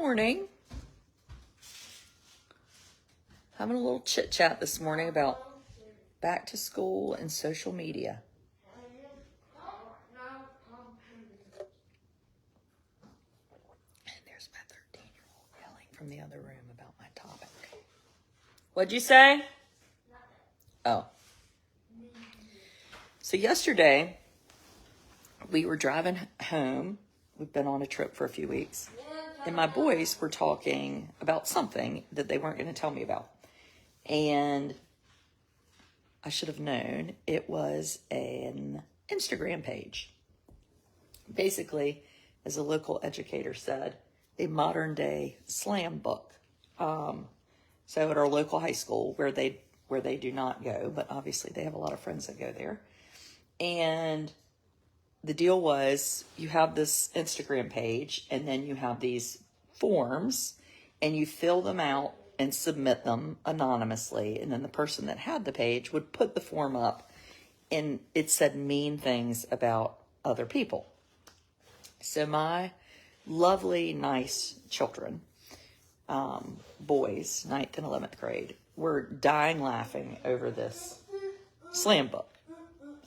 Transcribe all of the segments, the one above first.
morning. Having a little chit chat this morning about back to school and social media. And there's my 13-year-old yelling from the other room about my topic. What'd you say? Oh. So yesterday, we were driving home. We've been on a trip for a few weeks. And my boys were talking about something that they weren't going to tell me about. And I should have known it was an Instagram page. Basically, as a local educator said, a modern day slam book. So at our local high school where they do not go, but obviously they have a lot of friends that go there. And the deal was you have this Instagram page and then you have these forms and you fill them out and submit them anonymously. And then the person that had the page would put the form up and it said mean things about other people. So my lovely, nice children, boys, 9th and 11th grade, were dying laughing over this slam book.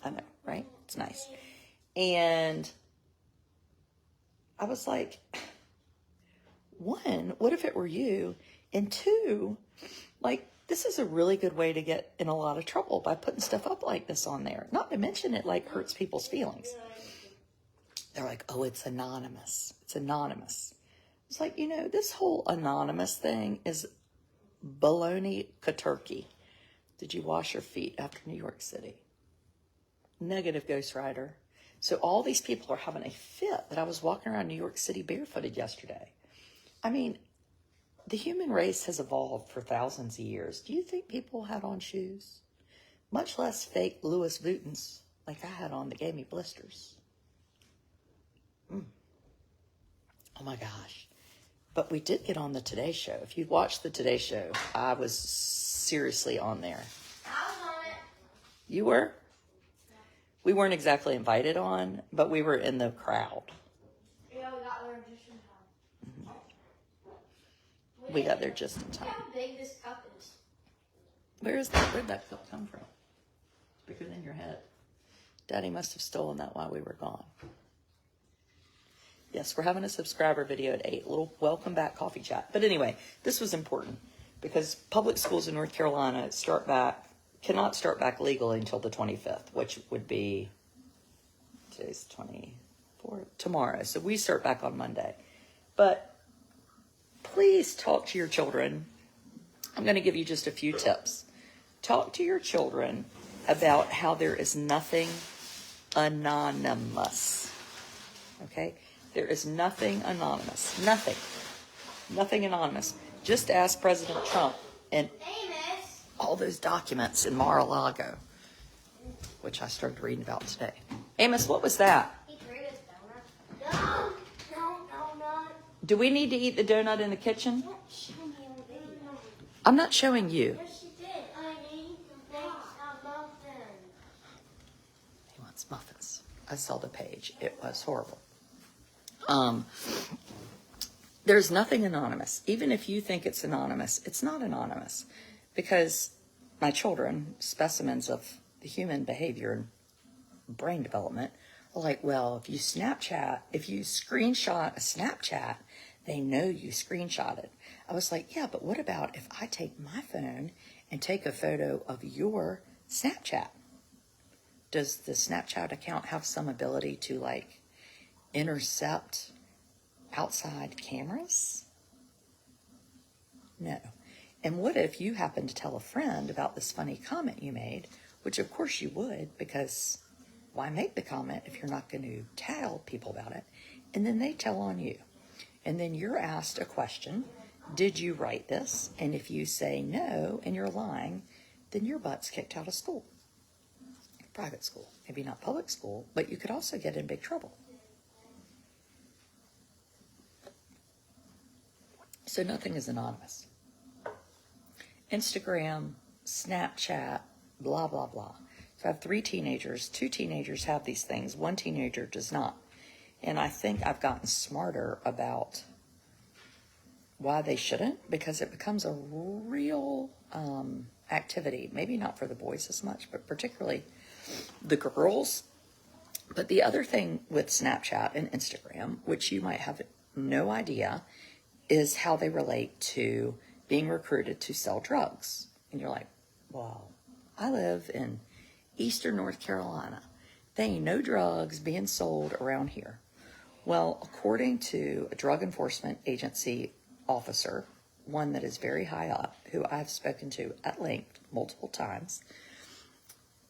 I know, right? It's nice. And I was like, one, what if it were you? And two, like, this is a really good way to get in a lot of trouble by putting stuff up like this on there. Not to mention it, like, hurts people's feelings. They're like, oh, it's anonymous. It's anonymous. It's like, this whole anonymous thing is baloney katurkey. Did you wash your feet after New York City? Negative, Ghost Rider. So all these people are having a fit that I was walking around New York City barefooted yesterday. I mean, the human race has evolved for thousands of years. Do you think people had on shoes? Much less fake Louis Vuittons like I had on that gave me blisters. Oh my gosh. But we did get on the Today Show. If you watched the Today Show, I was seriously on there. I was on it. You were? We weren't exactly invited on, but we were in the crowd. Yeah, we got there just in time. We got there just in time. Look how big this cup is. Where'd that cup come from? It's bigger than your head. Daddy must have stolen that while we were gone. Yes, we're having a subscriber video at 8. A little welcome back coffee chat. But anyway, this was important because public schools in North Carolina cannot start back legally until the 25th, which would be, today's 24th, tomorrow. So we start back on Monday. But please talk to your children. I'm going to give you just a few tips. Talk to your children about how there is nothing anonymous. Okay? There is nothing anonymous. Nothing anonymous. Just ask President Trump and all those documents in Mar-a-Lago, which I started reading about today. Amos, what was that? He threw his donut. No. Do we need to eat the donut in the kitchen? Don't show me on video. I'm not showing you. Yes, she did. I need some muffins. He wants muffins. I saw the page. It was horrible. There's nothing anonymous. Even if you think it's anonymous, it's not anonymous. Because my children, specimens of the human behavior and brain development, are like, well, if you screenshot a Snapchat, they know you screenshotted. I was like, yeah, but what about if I take my phone and take a photo of your Snapchat? Does the Snapchat account have some ability to, like, intercept outside cameras? No. And what if you happen to tell a friend about this funny comment you made, which of course you would, because why make the comment if you're not going to tell people about it? And then they tell on you. And then you're asked a question, did you write this? And if you say no and you're lying, then your butt's kicked out of school. Private school. Maybe not public school, but you could also get in big trouble. So nothing is anonymous. Instagram, Snapchat, blah, blah, blah. So I have 3 teenagers. 2 teenagers have these things. 1 teenager does not. And I think I've gotten smarter about Why they shouldn't? Because it becomes a real activity. Maybe not for the boys as much, but particularly the girls. But the other thing with Snapchat and Instagram, which you might have no idea, is how they relate to being recruited to sell drugs. And you're like, well, I live in Eastern North Carolina. There ain't no drugs being sold around here. Well, according to a drug enforcement agency officer, one that is very high up, who I've spoken to at length multiple times,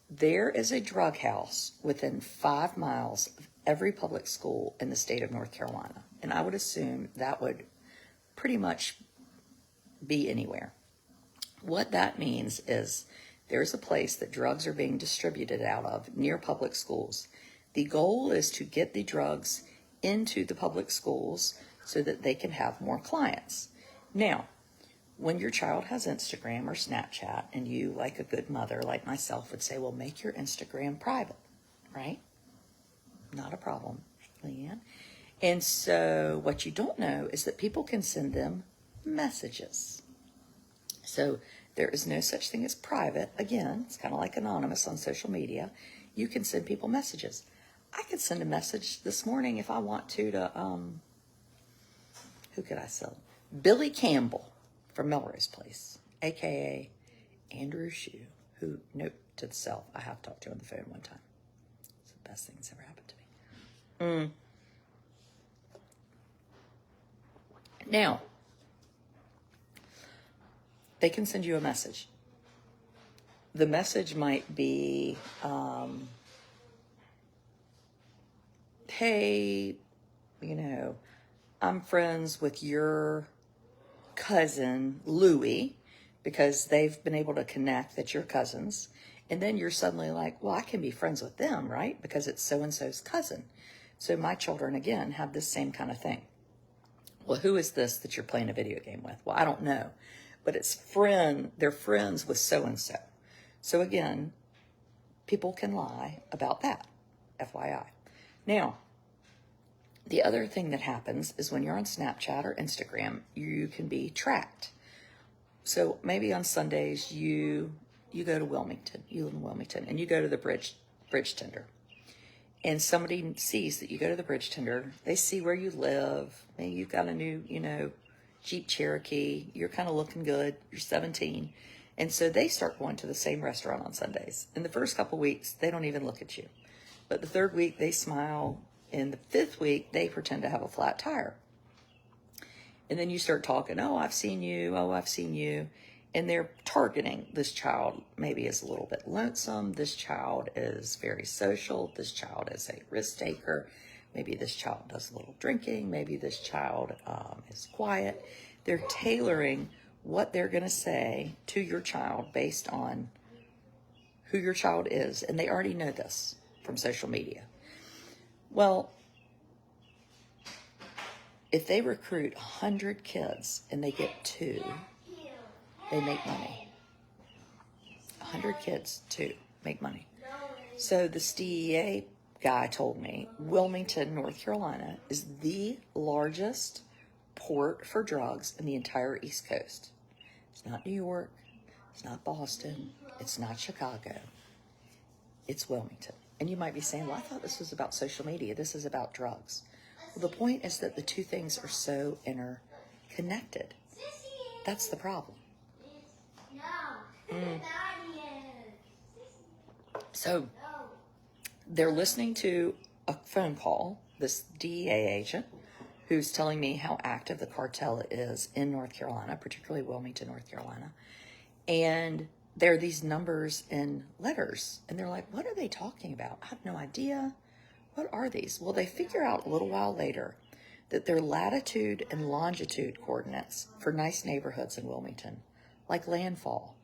there is a drug house within 5 miles of every public school in the state of North Carolina. And I would assume that would pretty much be anywhere. What that means is there's a place that drugs are being distributed out of near public schools. The goal is to get the drugs into the public schools so that they can have more clients. Now, when your child has Instagram or Snapchat and you, like a good mother like myself, would say, well, make your Instagram private, right? Not a problem, Leanne. And so what you don't know is that people can send them messages. So there is no such thing as private. Again, it's kind of like anonymous on social media. You can send people messages. I could send a message this morning if I want to who could I sell? Billy Campbell from Melrose Place, a.k.a. Andrew Shue, who, note to self, I have talked to on the phone one time. It's the best thing that's ever happened to me. Now, they can send you a message. The message might be, hey, I'm friends with your cousin, Louie, because they've been able to connect that you're cousins. And then you're suddenly like, well, I can be friends with them, right? Because it's so-and-so's cousin. So my children, again, have this same kind of thing. Well, who is this that you're playing a video game with? Well, I don't know. But they're friends with so-and-so. So again, people can lie about that, FYI. Now, the other thing that happens is when you're on Snapchat or Instagram, you can be tracked. So maybe on Sundays, you go to Wilmington, you live in Wilmington, and you go to the bridge tender. And somebody sees that you go to the bridge tender. They see where you live. Maybe you've got a new, Jeep Cherokee. You're kind of looking good. You're 17. And so they start going to the same restaurant on Sundays. In the first couple weeks, they don't even look at you. But the third week, they smile. In the fifth week, they pretend to have a flat tire. And then you start talking, oh, I've seen you. Oh, I've seen you. And they're targeting this child. Maybe is a little bit lonesome. This child is very social. This child is a risk taker. Maybe this child does a little drinking. Maybe this child is quiet. They're tailoring what they're going to say to your child based on who your child is. And they already know this from social media. Well, if they recruit 100 kids and they get 2, they make money. 100 kids, 2, make money. So the DEA guy told me Wilmington, North Carolina is the largest port for drugs in the entire East Coast. It's not New York. It's not Boston. It's not Chicago. It's Wilmington. And you might be saying, well, I thought this was about social media. This is about drugs. Well, the point is that the two things are so interconnected. That's the problem. So they're listening to a phone call, this DEA agent, who's telling me how active the cartel is in North Carolina, particularly Wilmington, North Carolina. And there are these numbers in letters. And they're like, what are they talking about? I have no idea. What are these? Well, they figure out a little while later that they're latitude and longitude coordinates for nice neighborhoods in Wilmington, like Landfall,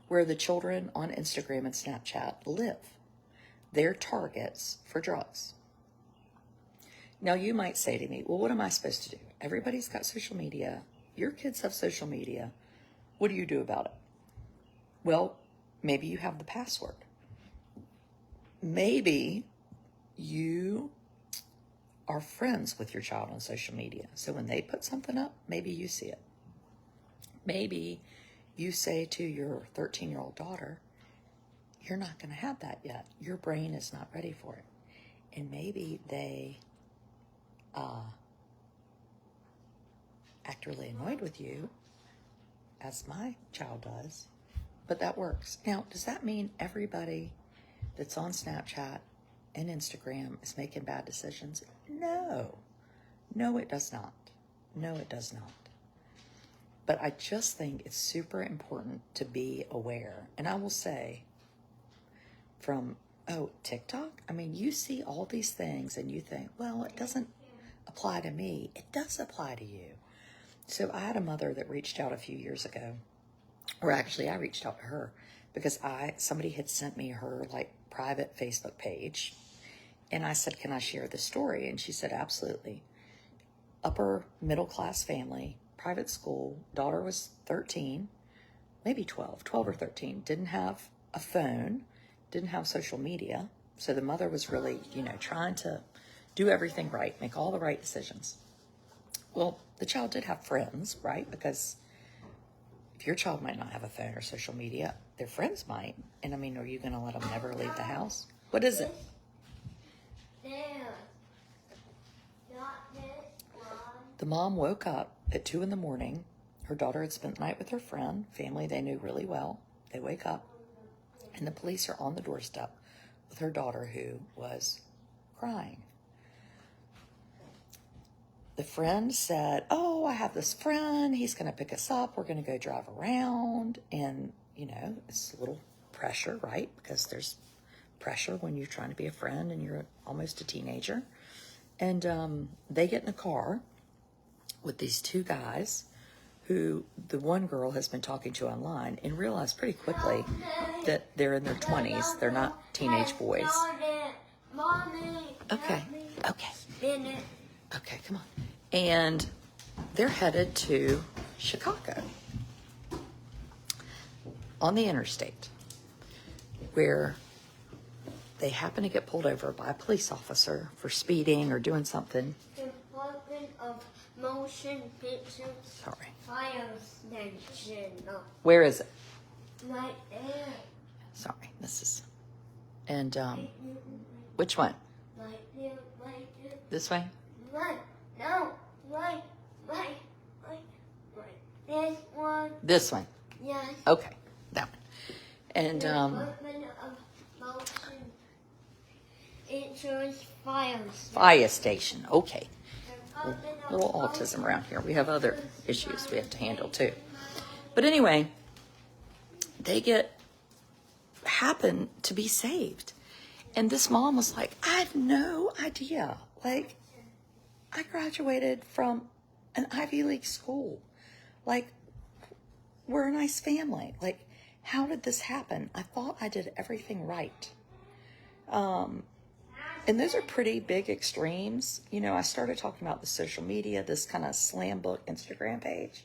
where the children on Instagram and Snapchat live. They're targets for drugs. Now, you might say to me, well, what am I supposed to do? Everybody's got social media. Your kids have social media. What do you do about it? Well, maybe you have the password. Maybe you are friends with your child on social media. So when they put something up, maybe you see it. Maybe you say to your 13-year-old daughter, you're not going to have that yet. Your brain is not ready for it. And maybe they act really annoyed with you, as my child does, but that works. Now, does that mean everybody that's on Snapchat and Instagram is making bad decisions? No. No, it does not. No, it does not. But I just think it's super important to be aware. And I will say, from, TikTok, I mean, you see all these things and you think, well, it doesn't apply to me. It does apply to you. So I had a mother that reached out a few years ago, or actually I reached out to her because somebody had sent me her like private Facebook page, and I said, can I share this story? And she said, absolutely. Upper middle class family, private school, daughter was 13, maybe 12 or 13, didn't have a phone, didn't have social media. So the mother was really, trying to do everything right, make all the right decisions. Well, the child did have friends, right? Because if your child might not have a phone or social media, their friends might. And I mean, are you going to let them never leave the house? What is it? The mom woke up at 2 a.m. Her daughter had spent the night with her friend, family they knew really well. They wake up, and the police are on the doorstep with her daughter, who was crying. The friend said, I have this friend. He's going to pick us up. We're going to go drive around. And, it's a little pressure, right? Because there's pressure when you're trying to be a friend and you're almost a teenager. And they get in a car with these two guys who the one girl has been talking to online and realized pretty quickly that they're in their 20s. They're not teenage boys. Okay, come on. And they're headed to Chicago on the interstate, where they happen to get pulled over by a police officer for speeding or doing something. Department of Motion Picture. Sorry. Fire station. Where is it? Right there. Sorry, this is. And which one? Right there, right there. This way? Right. No. Right. This one. This one. Yes. Okay, that one. And Department of Motion Insurance Fire Station. fire station. Okay. Department A little of autism around here. We have other issues we have to handle too. But anyway, they happen to be saved. And this mom was like, I had no idea. Like, I graduated from an Ivy League school. Like, we're a nice family. Like, how did this happen? I thought I did everything right. And those are pretty big extremes. I started talking about the social media, this kind of slam book Instagram page.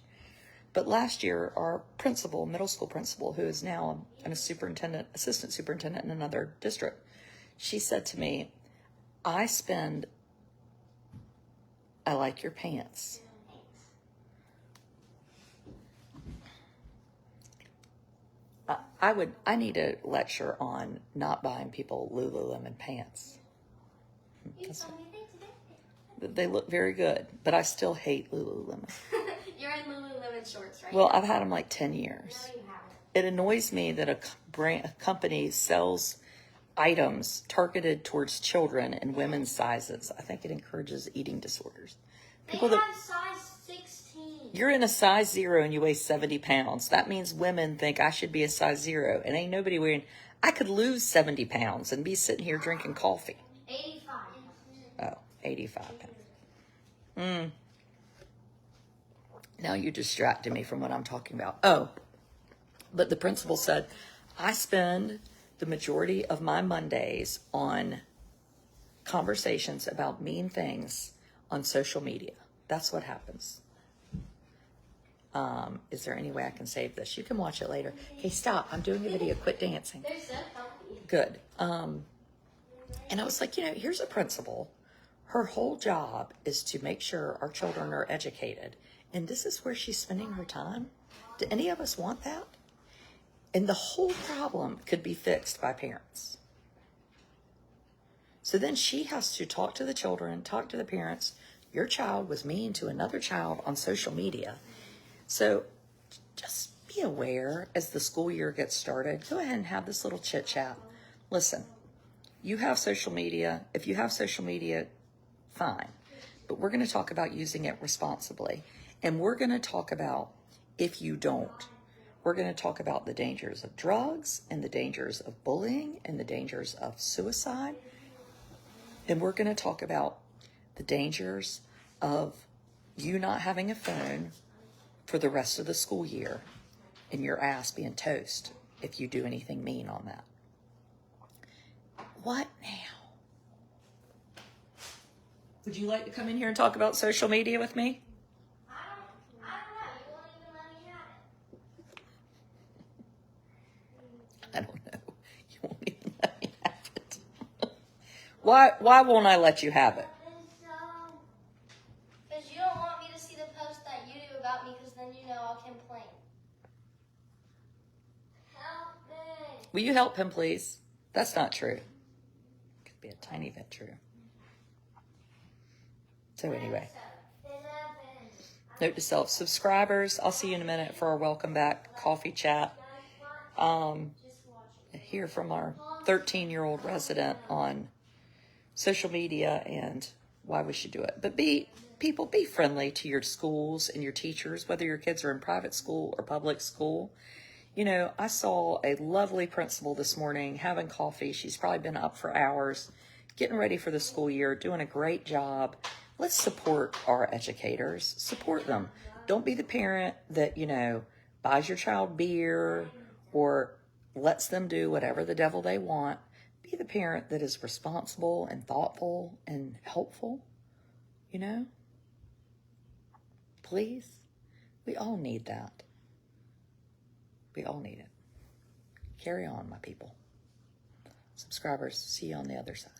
But last year, our principal, middle school principal, who is now an assistant superintendent in another district, she said to me, I like your pants. I need a lecture on not buying people Lululemon pants. They look very good, but I still hate Lululemon. You're in Lululemon shorts, right? Well, I've had them like 10 years. No, you haven't. It annoys me that a company sells items targeted towards children in women's sizes. I think it encourages eating disorders. They have size 16. You're in a size 0 and you weigh 70 pounds. That means women think I should be a size 0. And ain't nobody wearing. I could lose 70 pounds and be sitting here drinking coffee. 85. Oh, 85 pounds. Now you distracted me from what I'm talking about. Oh, but the principal said, I spend the majority of my Mondays on conversations about mean things on social media. That's what happens. Is there any way I can save this? You can watch it later. Hey, stop. I'm doing a video. Quit dancing. They're so healthy. Good. And I was like, here's a principal. Her whole job is to make sure our children are educated. And this is where she's spending her time. Do any of us want that? And the whole problem could be fixed by parents. So then she has to talk to the children, talk to the parents. Your child was mean to another child on social media. So just be aware as the school year gets started. Go ahead and have this little chit chat. Listen, you have social media. If you have social media, fine. But we're going to talk about using it responsibly. And we're going to talk about if you don't. We're going to talk about the dangers of drugs and the dangers of bullying and the dangers of suicide. And we're going to talk about the dangers of you not having a phone for the rest of the school year and your ass being toast if you do anything mean on that. What now? Would you like to come in here and talk about social media with me? I don't know. You won't even let me have it. I don't know. You won't even let me have it. Why won't I let you have it? Because you don't want me to see the post that you do about me, because then you know I'll complain. Help me. Will you help him, please? That's not true. Could be a tiny bit true. So anyway, note to self, subscribers, I'll see you in a minute for our welcome back coffee chat. Hear from our 13-year-old resident on social media and why we should do it. But be friendly to your schools and your teachers, whether your kids are in private school or public school. You know, I saw a lovely principal this morning having coffee. She's probably been up for hours, getting ready for the school year, doing a great job. Let's support our educators. Support them. Don't be the parent that, you know, buys your child beer or lets them do whatever the devil they want. Be the parent that is responsible and thoughtful and helpful, you know? Please. We all need that. We all need it. Carry on, my people. Subscribers, see you on the other side.